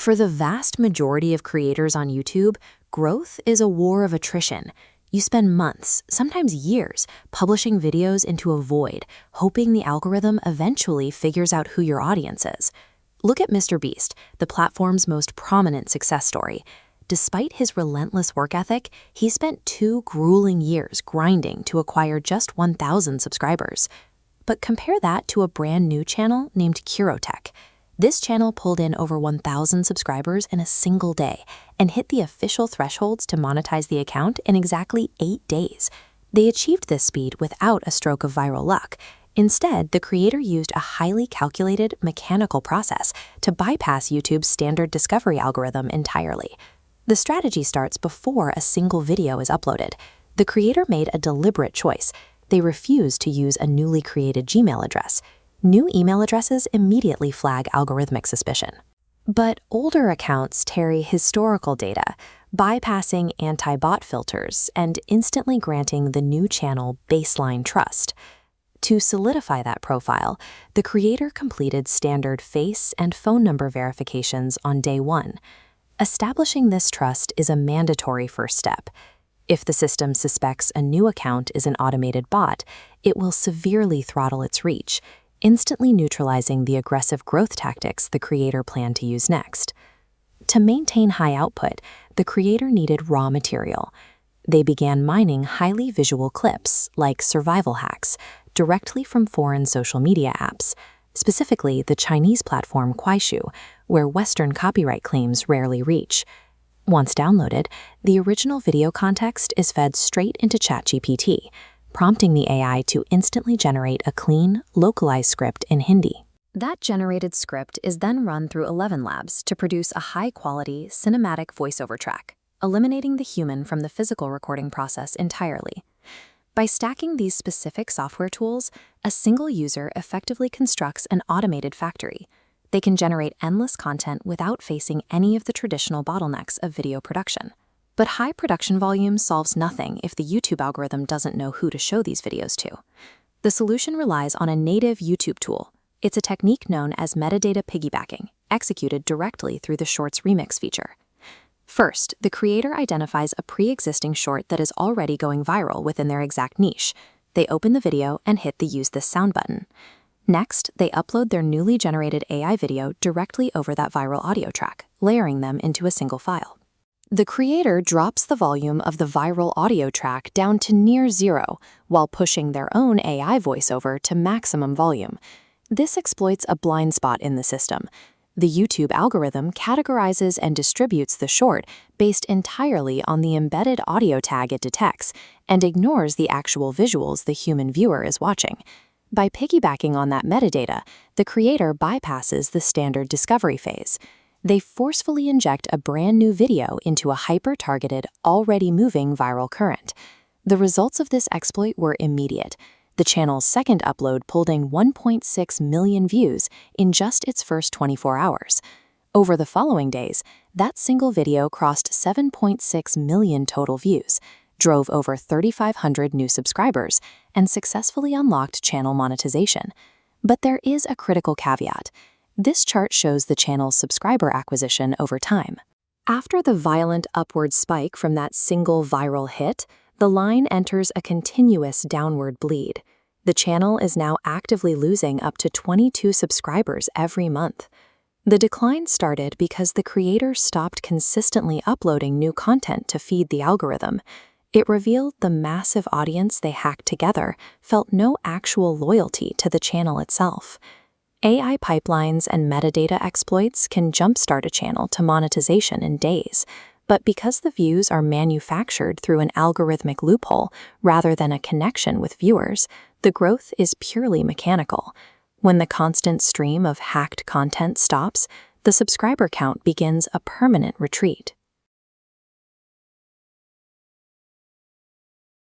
For the vast majority of creators on YouTube, growth is a war of attrition. You spend months, sometimes years, publishing videos into a void, hoping the algorithm eventually figures out who your audience is. Look at Mr. Beast, the platform's most prominent success story. Despite his relentless work ethic, he spent 2 grueling years grinding to acquire just 1,000 subscribers. But compare that to a brand new channel named Kurotech. This channel pulled in over 1,000 subscribers in a single day and hit the official thresholds to monetize the account in exactly 8 days. They achieved this speed without a stroke of viral luck. Instead, the creator used a highly calculated, mechanical process to bypass YouTube's standard discovery algorithm entirely. The strategy starts before a single video is uploaded. The creator made a deliberate choice. They refused to use a newly created Gmail address. New email addresses immediately flag algorithmic suspicion. But older accounts carry historical data, bypassing anti-bot filters and instantly granting the new channel baseline trust. To solidify that profile, the creator completed standard face and phone number verifications on day 1. Establishing this trust is a mandatory first step. If the system suspects a new account is an automated bot, it will severely throttle its reach, instantly neutralizing the aggressive growth tactics the creator planned to use next. To maintain high output, the creator needed raw material. They began mining highly visual clips, like survival hacks, directly from foreign social media apps, specifically the Chinese platform Kuaishou, where Western copyright claims rarely reach. Once downloaded, the original video context is fed straight into ChatGPT, prompting the AI to instantly generate a clean, localized script in Hindi. That generated script is then run through 11 labs to produce a high-quality, cinematic voiceover track, eliminating the human from the physical recording process entirely. By stacking these specific software tools, a single user effectively constructs an automated factory. They can generate endless content without facing any of the traditional bottlenecks of video production. But high production volume solves nothing if the YouTube algorithm doesn't know who to show these videos to. The solution relies on a native YouTube tool. It's a technique known as metadata piggybacking, executed directly through the Shorts Remix feature. First, the creator identifies a pre-existing short that is already going viral within their exact niche. They open the video and hit the Use This Sound button. Next, they upload their newly generated AI video directly over that viral audio track, layering them into a single file. The creator drops the volume of the viral audio track down to near 0 while pushing their own AI voiceover to maximum volume. This exploits a blind spot in the system. The YouTube algorithm categorizes and distributes the short based entirely on the embedded audio tag it detects and ignores the actual visuals the human viewer is watching. By piggybacking on that metadata, the creator bypasses the standard discovery phase. They forcefully inject a brand new video into a hyper-targeted, already moving viral current. The results of this exploit were immediate. The channel's second upload pulled in 1.6 million views in just its first 24 hours. Over the following days, that single video crossed 7.6 million total views, drove over 3,500 new subscribers, and successfully unlocked channel monetization. But there is a critical caveat. This chart shows the channel's subscriber acquisition over time. After the violent upward spike from that single viral hit, the line enters a continuous downward bleed. The channel is now actively losing up to 22 subscribers every month. The decline started because the creator stopped consistently uploading new content to feed the algorithm. It revealed the massive audience they hacked together felt no actual loyalty to the channel itself. AI pipelines and metadata exploits can jumpstart a channel to monetization in days, but because the views are manufactured through an algorithmic loophole rather than a connection with viewers, the growth is purely mechanical. When the constant stream of hacked content stops, the subscriber count begins a permanent retreat.